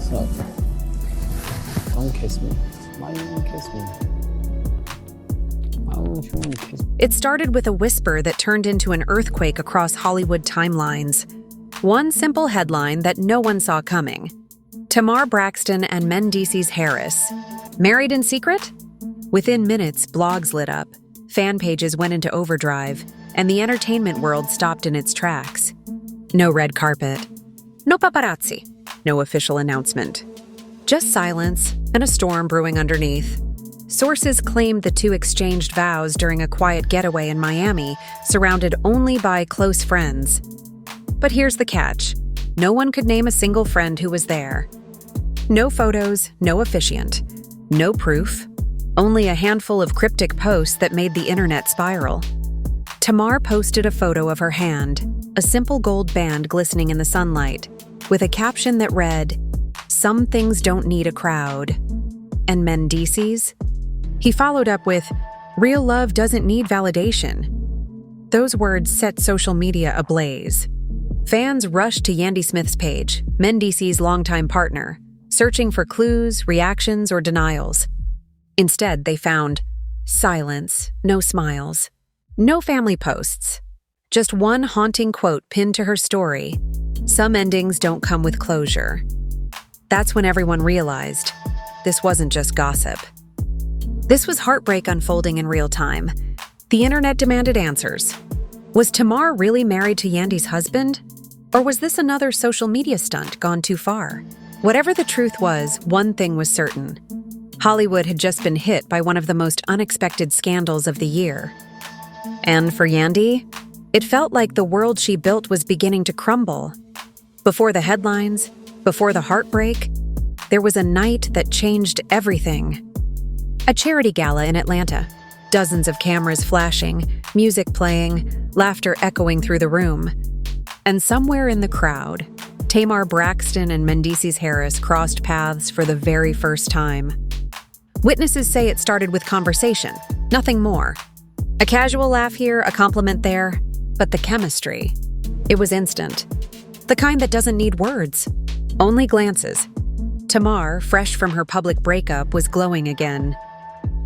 Stop. Don't kiss me. Why you won't kiss me? Why won't you want to kiss me? It started with a whisper that turned into an earthquake across Hollywood timelines. One simple headline that no one saw coming. Tamar Braxton and Mendeecees Harris. Married in secret? Within minutes, blogs lit up, fan pages went into overdrive, and the entertainment world stopped in its tracks. No red carpet. No paparazzi. No official announcement. Just silence and a storm brewing underneath. Sources claimed the two exchanged vows during a quiet getaway in Miami, surrounded only by close friends. But here's the catch. No one could name a single friend who was there. No photos, no officiant. No proof. Only a handful of cryptic posts that made the internet spiral. Tamar posted a photo of her hand, a simple gold band glistening in the sunlight, with a caption that read, "Some things don't need a crowd." And Mendeecees? He followed up with, "Real love doesn't need validation." Those words set social media ablaze. Fans rushed to Yandy Smith's page, Mendeecees' longtime partner, searching for clues, reactions, or denials. Instead, they found silence, no smiles, no family posts, just one haunting quote pinned to her story. Some endings don't come with closure. That's when everyone realized this wasn't just gossip. This was heartbreak unfolding in real time. The internet demanded answers. Was Tamar really married to Yandy's husband? Or was this another social media stunt gone too far? Whatever the truth was, one thing was certain. Hollywood had just been hit by one of the most unexpected scandals of the year. And for Yandy, it felt like the world she built was beginning to crumble. Before the headlines, before the heartbreak, there was a night that changed everything. A charity gala in Atlanta. Dozens of cameras flashing, music playing, laughter echoing through the room. And somewhere in the crowd, Tamar Braxton and Mendeecees Harris crossed paths for the very first time. Witnesses say it started with conversation, nothing more. A casual laugh here, a compliment there, but the chemistry, it was instant. The kind that doesn't need words, only glances. Tamar, fresh from her public breakup, was glowing again.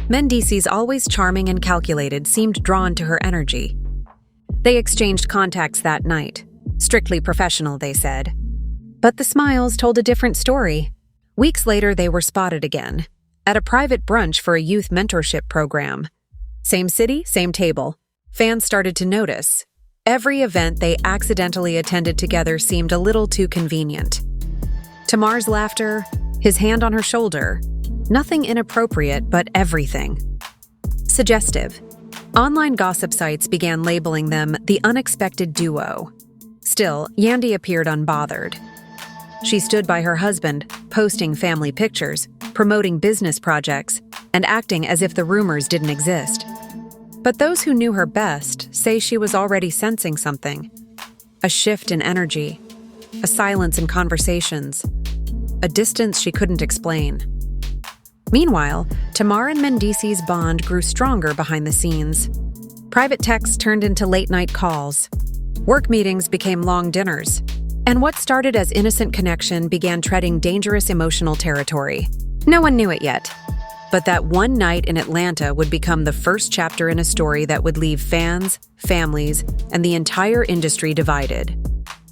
Mendeecees, always charming and calculated, seemed drawn to her energy. They exchanged contacts that night. Strictly professional, they said. But the smiles told a different story. Weeks later, they were spotted again, at a private brunch for a youth mentorship program. Same city, same table. Fans started to notice. Every event they accidentally attended together seemed a little too convenient. Tamar's laughter, his hand on her shoulder, nothing inappropriate, but everything. Suggestive. Online gossip sites began labeling them the unexpected duo. Still, Yandy appeared unbothered. She stood by her husband, posting family pictures, promoting business projects, and acting as if the rumors didn't exist. But those who knew her best say she was already sensing something. A shift in energy, a silence in conversations, a distance she couldn't explain. Meanwhile, Tamar and Mendeecees' bond grew stronger behind the scenes. Private texts turned into late-night calls. Work meetings became long dinners. And what started as innocent connection began treading dangerous emotional territory. No one knew it yet. But that one night in Atlanta would become the first chapter in a story that would leave fans, families, and the entire industry divided.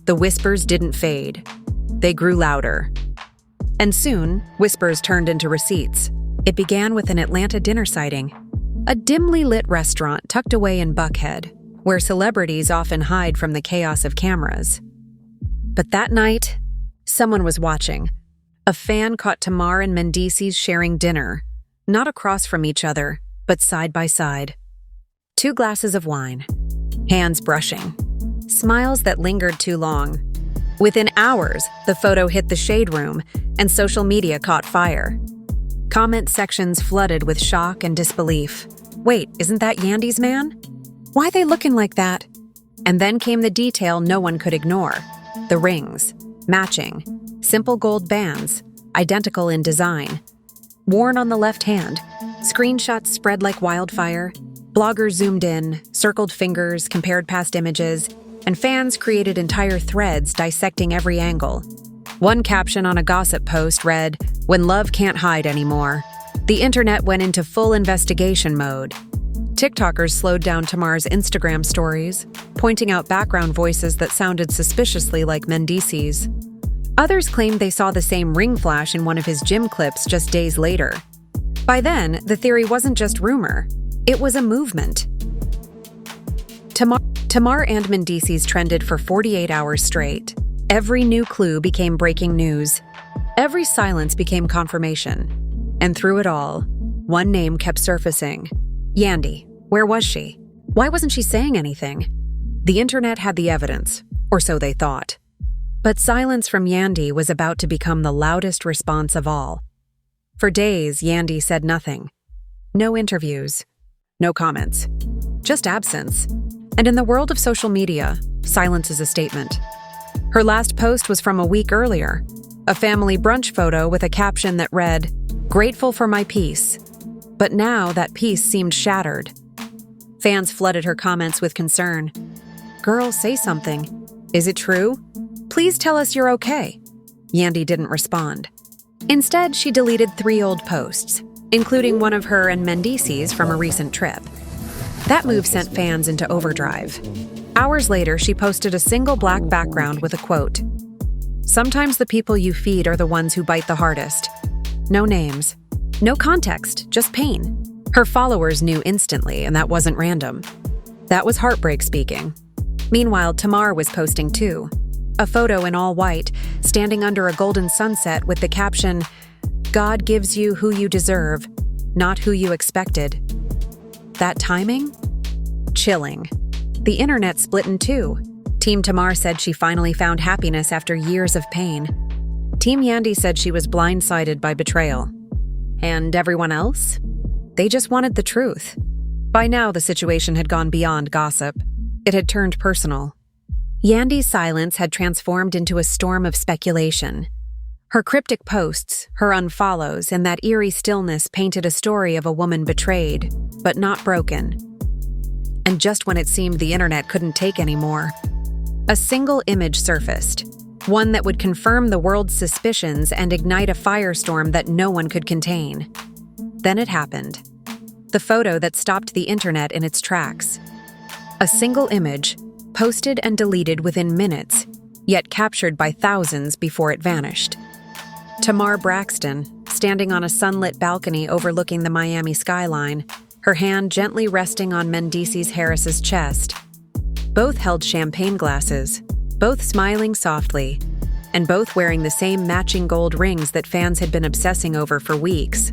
The whispers didn't fade. They grew louder. And soon, whispers turned into receipts. It began with an Atlanta dinner sighting. A dimly lit restaurant tucked away in Buckhead, where celebrities often hide from the chaos of cameras. But that night, someone was watching. A fan caught Tamar and Mendeecees sharing dinner, not across from each other, but side by side. 2 glasses of wine, hands brushing, smiles that lingered too long. Within hours, the photo hit the shade room, and social media caught fire. Comment sections flooded with shock and disbelief. Wait, isn't that Yandy's man? Why are they looking like that? And then came the detail no one could ignore. The rings, matching, simple gold bands, identical in design. Worn on the left hand, screenshots spread like wildfire. Bloggers zoomed in, circled fingers, compared past images, and fans created entire threads dissecting every angle. One caption on a gossip post read, "When love can't hide anymore." The internet went into full investigation mode. TikTokers slowed down Tamar's Instagram stories, pointing out background voices that sounded suspiciously like Mendeecees. Others claimed they saw the same ring flash in one of his gym clips just days later. By then, the theory wasn't just rumor, it was a movement. Tamar and Mendeecees trended for 48 hours straight. Every new clue became breaking news. Every silence became confirmation. And through it all, one name kept surfacing. Yandy. Where was she? Why wasn't she saying anything? The internet had the evidence, or so they thought. But silence from Yandy was about to become the loudest response of all. For days, Yandy said nothing. No interviews. No comments. Just absence. And in the world of social media, silence is a statement. Her last post was from a week earlier, a family brunch photo with a caption that read, "Grateful for my peace." But now that peace seemed shattered. Fans flooded her comments with concern. "Girl, say something. Is it true? Please tell us you're okay." Yandy didn't respond. Instead, she deleted 3 old posts, including one of her and Mendeecees from a recent trip. That move sent fans into overdrive. Hours later, she posted a single black background with a quote. "Sometimes the people you feed are the ones who bite the hardest." No names. No context, just pain. Her followers knew instantly, and that wasn't random. That was heartbreak speaking. Meanwhile, Tamar was posting too. A photo in all white, standing under a golden sunset with the caption, "God gives you who you deserve, not who you expected." That timing? Chilling. The internet split in two. Team Tamar said she finally found happiness after years of pain. Team Yandy said she was blindsided by betrayal. And everyone else? They just wanted the truth. By now, the situation had gone beyond gossip. It had turned personal. Yandy's silence had transformed into a storm of speculation. Her cryptic posts, her unfollows, and that eerie stillness painted a story of a woman betrayed, but not broken. And just when it seemed the internet couldn't take anymore, a single image surfaced, one that would confirm the world's suspicions and ignite a firestorm that no one could contain. Then it happened. The photo that stopped the internet in its tracks. A single image, posted and deleted within minutes, yet captured by thousands before it vanished. Tamar Braxton, standing on a sunlit balcony overlooking the Miami skyline, her hand gently resting on Mendeecees Harris's chest. Both held champagne glasses, both smiling softly, and both wearing the same matching gold rings that fans had been obsessing over for weeks.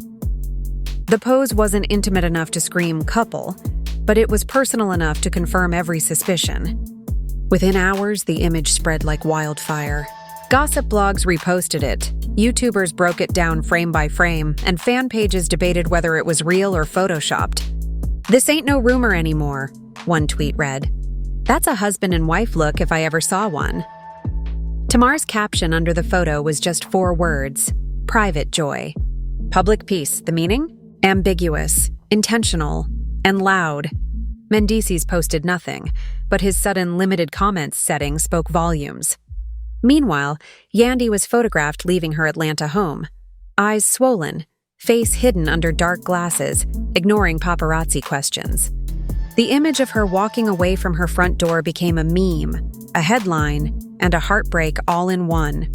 The pose wasn't intimate enough to scream couple, but it was personal enough to confirm every suspicion. Within hours, the image spread like wildfire. Gossip blogs reposted it, YouTubers broke it down frame by frame, and fan pages debated whether it was real or photoshopped. "This ain't no rumor anymore," one tweet read. "That's a husband and wife look if I ever saw one." Tamar's caption under the photo was just 4 words: private joy. Public peace, the meaning? Ambiguous, intentional, and loud. Mendeecees posted nothing, but his sudden limited comments setting spoke volumes. Meanwhile, Yandy was photographed leaving her Atlanta home. Eyes swollen, face hidden under dark glasses, ignoring paparazzi questions. The image of her walking away from her front door became a meme, a headline, and a heartbreak all in one.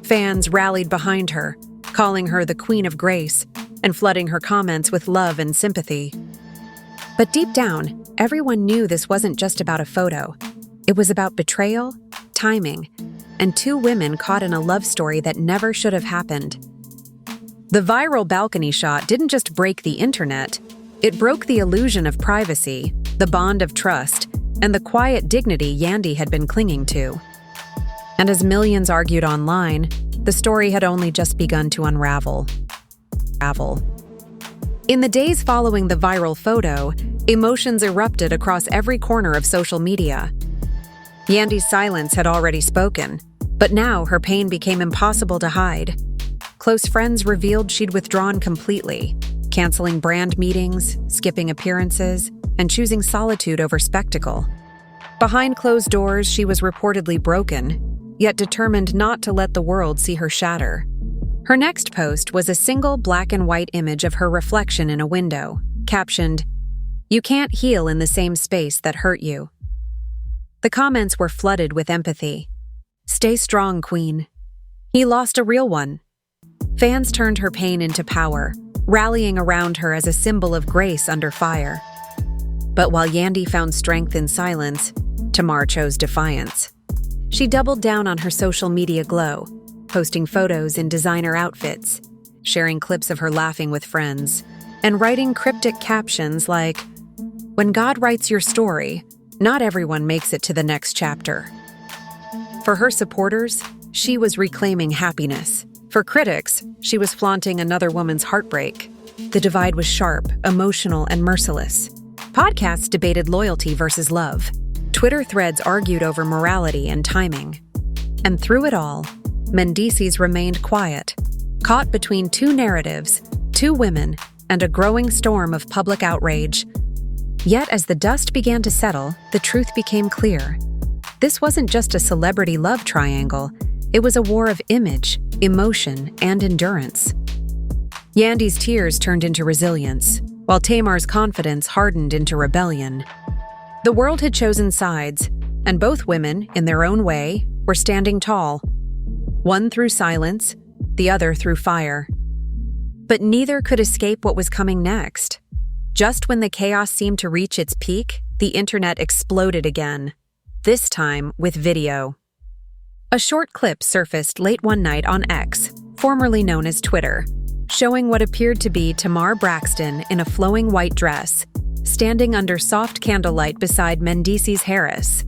Fans rallied behind her, calling her the Queen of Grace, and flooding her comments with love and sympathy. But deep down, everyone knew this wasn't just about a photo. It was about betrayal, timing, and 2 women caught in a love story that never should have happened. The viral balcony shot didn't just break the internet, it broke the illusion of privacy, the bond of trust, and the quiet dignity Yandy had been clinging to. And as millions argued online, the story had only just begun to unravel. In the days following the viral photo, emotions erupted across every corner of social media. Yandy's silence had already spoken, but now her pain became impossible to hide. Close friends revealed she'd withdrawn completely, canceling brand meetings, skipping appearances, and choosing solitude over spectacle. Behind closed doors, she was reportedly broken, yet determined not to let the world see her shatter. Her next post was a single black and white image of her reflection in a window, captioned, "You can't heal in the same space that hurt you." The comments were flooded with empathy. "Stay strong, Queen. He lost a real one." Fans turned her pain into power, rallying around her as a symbol of grace under fire. But while Yandy found strength in silence, Tamar chose defiance. She doubled down on her social media glow, posting photos in designer outfits, sharing clips of her laughing with friends, and writing cryptic captions like, "When God writes your story, not everyone makes it to the next chapter." For her supporters, she was reclaiming happiness. For critics, she was flaunting another woman's heartbreak. The divide was sharp, emotional, and merciless. Podcasts debated loyalty versus love. Twitter threads argued over morality and timing. And through it all, Mendeecees remained quiet, caught between two narratives, two women, and a growing storm of public outrage. Yet as the dust began to settle, the truth became clear. This wasn't just a celebrity love triangle, it was a war of image, emotion, and endurance. Yandy's tears turned into resilience, while Tamar's confidence hardened into rebellion. The world had chosen sides, and both women, in their own way, were standing tall. One through silence, the other through fire. But neither could escape what was coming next. Just when the chaos seemed to reach its peak, the internet exploded again, this time with video. A short clip surfaced late one night on X, formerly known as Twitter, showing what appeared to be Tamar Braxton in a flowing white dress, standing under soft candlelight beside Mendeecees Harris.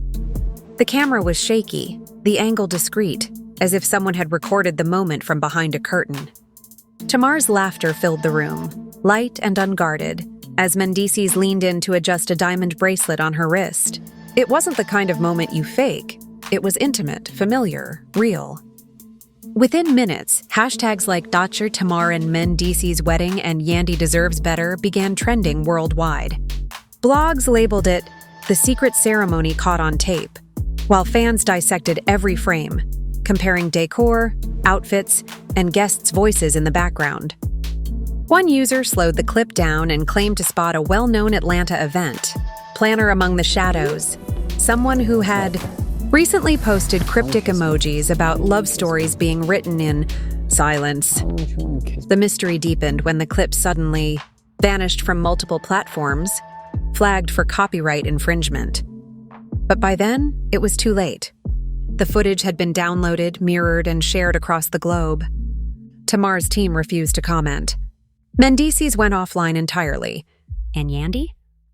The camera was shaky, the angle discreet, as if someone had recorded the moment from behind a curtain. Tamar's laughter filled the room, light and unguarded, as Mendeecees leaned in to adjust a diamond bracelet on her wrist. It wasn't the kind of moment you fake. It was intimate, familiar, real. Within minutes, hashtags like Dr. Tamar and Mendeecees' wedding and Yandy deserves better began trending worldwide. Blogs labeled it the secret ceremony caught on tape, while fans dissected every frame, comparing decor, outfits, and guests' voices in the background. One user slowed the clip down and claimed to spot a well-known Atlanta event planner among the shadows, someone who had recently posted cryptic emojis about love stories being written in silence. The mystery deepened when the clip suddenly vanished from multiple platforms, flagged for copyright infringement. But by then, it was too late. The footage had been downloaded, mirrored, and shared across the globe. Tamar's team refused to comment. Mendeecees went offline entirely. And Yandy?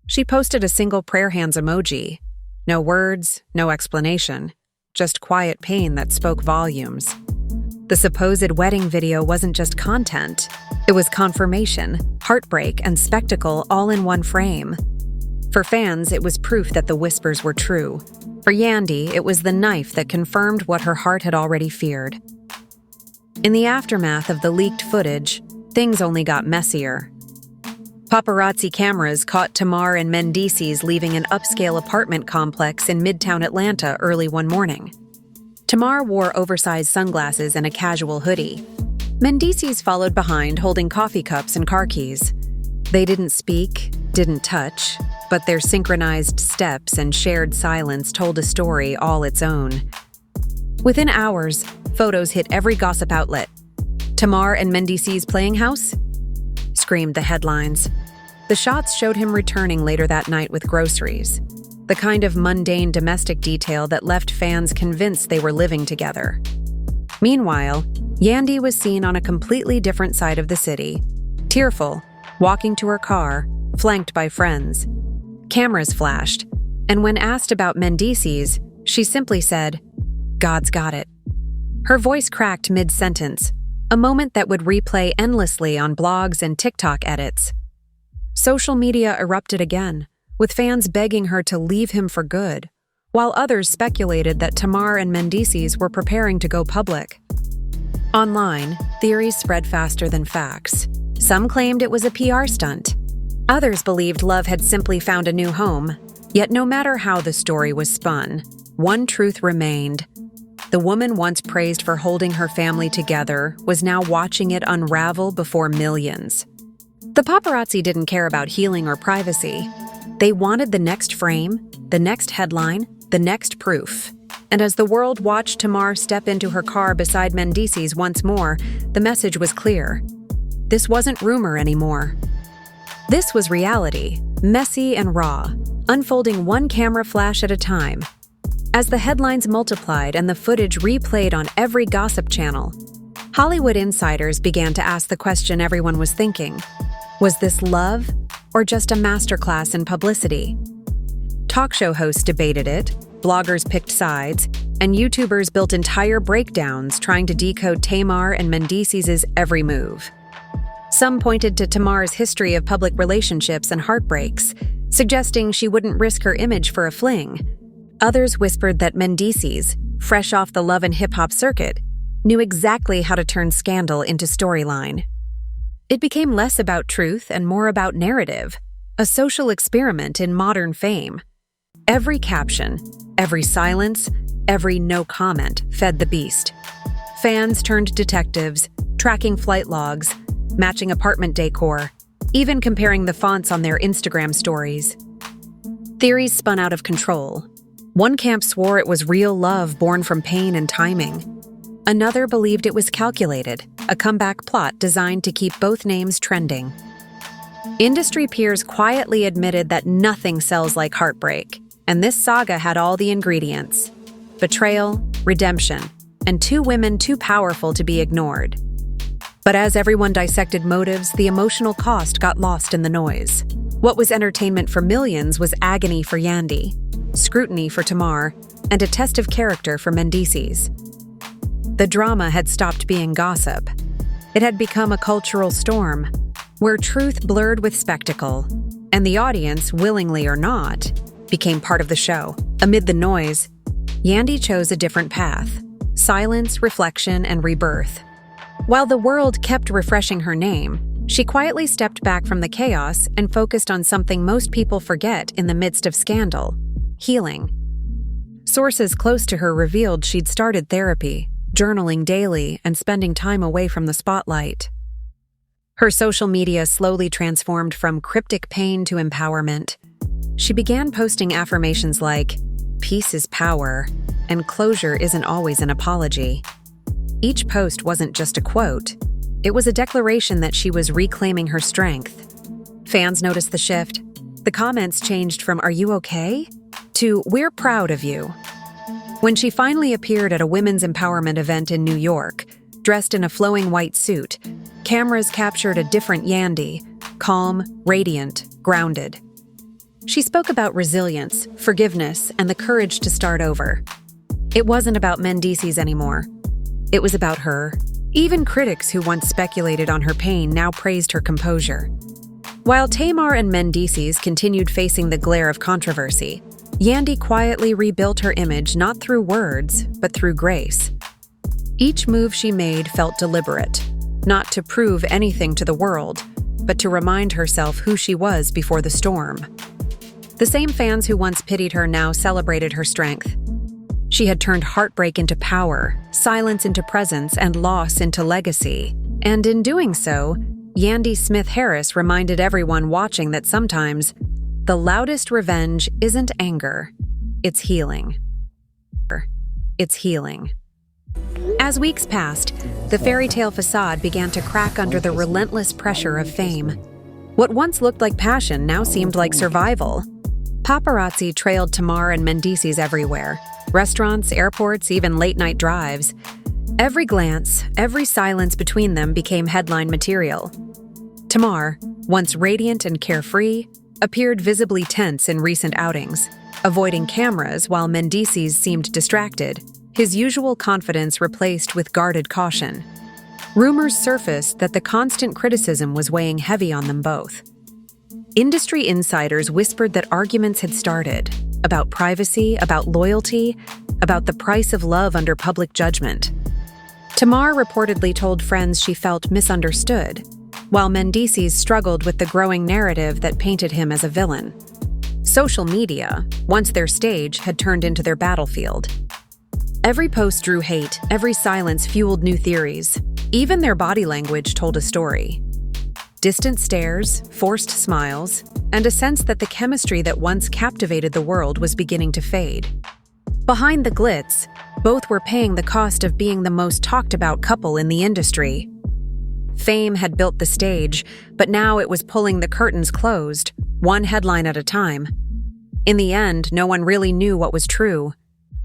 She posted a single prayer hands emoji. No words, no explanation, just quiet pain that spoke volumes. The supposed wedding video wasn't just content. It was confirmation, heartbreak, and spectacle all in one frame. For fans, it was proof that the whispers were true. For Yandy, it was the knife that confirmed what her heart had already feared. In the aftermath of the leaked footage, things only got messier. Paparazzi cameras caught Tamar and Mendeecees leaving an upscale apartment complex in Midtown Atlanta early one morning. Tamar wore oversized sunglasses and a casual hoodie. Mendeecees followed behind holding coffee cups and car keys. They didn't speak, didn't touch, but their synchronized steps and shared silence told a story all its own. Within hours, photos hit every gossip outlet. Tamar and Mendeecees playing house? Screamed the headlines. The shots showed him returning later that night with groceries, the kind of mundane domestic detail that left fans convinced they were living together. Meanwhile, Yandy was seen on a completely different side of the city, tearful, walking to her car, flanked by friends. Cameras flashed, and when asked about Mendeecees, she simply said, "God's got it." Her voice cracked mid-sentence, a moment that would replay endlessly on blogs and TikTok edits. Social media erupted again, with fans begging her to leave him for good, while others speculated that Tamar and Mendeecees were preparing to go public. Online, theories spread faster than facts. Some claimed it was a PR stunt. Others believed love had simply found a new home. Yet no matter how the story was spun, one truth remained. The woman once praised for holding her family together was now watching it unravel before millions. The paparazzi didn't care about healing or privacy. They wanted the next frame, the next headline, the next proof. And as the world watched Tamar step into her car beside Mendeecees once more, the message was clear. This wasn't rumor anymore. This was reality, messy and raw, unfolding one camera flash at a time. As the headlines multiplied and the footage replayed on every gossip channel, Hollywood insiders began to ask the question everyone was thinking. Was this love or just a masterclass in publicity? Talk show hosts debated it, bloggers picked sides, and YouTubers built entire breakdowns trying to decode Tamar and Mendeecees' every move. Some pointed to Tamar's history of public relationships and heartbreaks, suggesting she wouldn't risk her image for a fling. Others whispered that Mendeecees, fresh off the love and hip-hop circuit, knew exactly how to turn scandal into storyline. It became less about truth and more about narrative, a social experiment in modern fame. Every caption, every silence, every no comment fed the beast. Fans turned detectives, tracking flight logs, matching apartment decor, even comparing the fonts on their Instagram stories. Theories spun out of control. One camp swore it was real love born from pain and timing. Another believed it was calculated, a comeback plot designed to keep both names trending. Industry peers quietly admitted that nothing sells like heartbreak, and this saga had all the ingredients: betrayal, redemption, and two women too powerful to be ignored. But as everyone dissected motives, the emotional cost got lost in the noise. What was entertainment for millions was agony for Yandy, scrutiny for Tamar, and a test of character for Mendeecees. The drama had stopped being gossip. It had become a cultural storm, where truth blurred with spectacle, and the audience, willingly or not, became part of the show. Amid the noise, Yandy chose a different path: silence, reflection, and rebirth. While the world kept refreshing her name, she quietly stepped back from the chaos and focused on something most people forget in the midst of scandal: healing. Sources close to her revealed she'd started therapy, journaling daily, and spending time away from the spotlight. Her social media slowly transformed from cryptic pain to empowerment. She began posting affirmations like, "Peace is power," and "Closure isn't always an apology." Each post wasn't just a quote. It was a declaration that she was reclaiming her strength. Fans noticed the shift. The comments changed from "Are you okay?" to "We're proud of you." When she finally appeared at a women's empowerment event in New York, dressed in a flowing white suit, cameras captured a different Yandy, calm, radiant, grounded. She spoke about resilience, forgiveness, and the courage to start over. It wasn't about Mendeecees anymore. It was about her. Even critics who once speculated on her pain now praised her composure. While Tamar and Mendeecees continued facing the glare of controversy, Yandy quietly rebuilt her image not through words, but through grace. Each move she made felt deliberate, not to prove anything to the world, but to remind herself who she was before the storm. The same fans who once pitied her now celebrated her strength. She had turned heartbreak into power, silence into presence, and loss into legacy. And in doing so, Yandy Smith Harris reminded everyone watching that sometimes the loudest revenge isn't anger, it's healing. It's healing. As weeks passed, the fairy tale facade began to crack under the relentless pressure of fame. What once looked like passion now seemed like survival. Paparazzi trailed Tamar and Mendeecees everywhere. Restaurants, airports, even late-night drives. Every glance, every silence between them became headline material. Tamar, once radiant and carefree, appeared visibly tense in recent outings, avoiding cameras while Mendeecees seemed distracted, his usual confidence replaced with guarded caution. Rumors surfaced that the constant criticism was weighing heavy on them both. Industry insiders whispered that arguments had started, about privacy, about loyalty, about the price of love under public judgment. Tamar reportedly told friends she felt misunderstood, while Mendeecees struggled with the growing narrative that painted him as a villain. Social media, once their stage, had turned into their battlefield. Every post drew hate, every silence fueled new theories. Even their body language told a story. Distant stares, forced smiles, and a sense that the chemistry that once captivated the world was beginning to fade. Behind the glitz, both were paying the cost of being the most talked about couple in the industry. Fame had built the stage, but now it was pulling the curtains closed, one headline at a time. In the end, no one really knew what was true.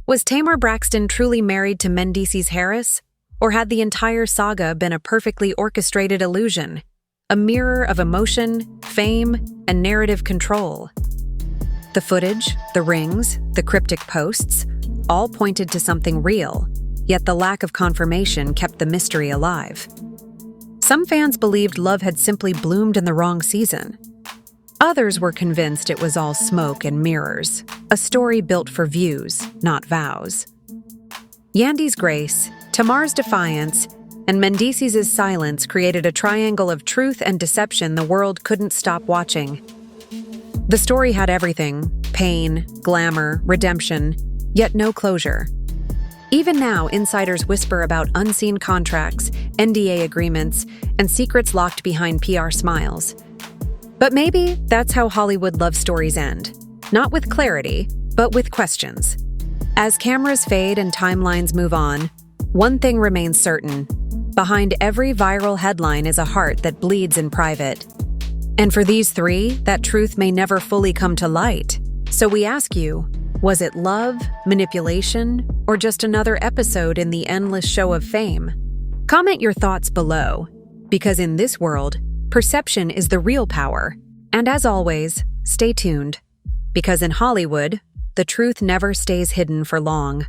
Was Tamar Braxton truly married to Mendeecees Harris? Or had the entire saga been a perfectly orchestrated illusion? A mirror of emotion, fame, and narrative control? The footage, the rings, the cryptic posts, all pointed to something real, yet the lack of confirmation kept the mystery alive. Some fans believed love had simply bloomed in the wrong season. Others were convinced it was all smoke and mirrors, a story built for views, not vows. Yandy's grace, Tamar's defiance, and Mendeecees' silence created a triangle of truth and deception the world couldn't stop watching. The story had everything: pain, glamour, redemption, yet no closure. Even now, insiders whisper about unseen contracts, NDA agreements, and secrets locked behind PR smiles. But maybe that's how Hollywood love stories end. Not with clarity, but with questions. As cameras fade and timelines move on, one thing remains certain. Behind every viral headline is a heart that bleeds in private. And for these three, that truth may never fully come to light. So we ask you, was it love, manipulation, or just another episode in the endless show of fame? Comment your thoughts below, because in this world, perception is the real power. And as always, stay tuned, because in Hollywood, the truth never stays hidden for long.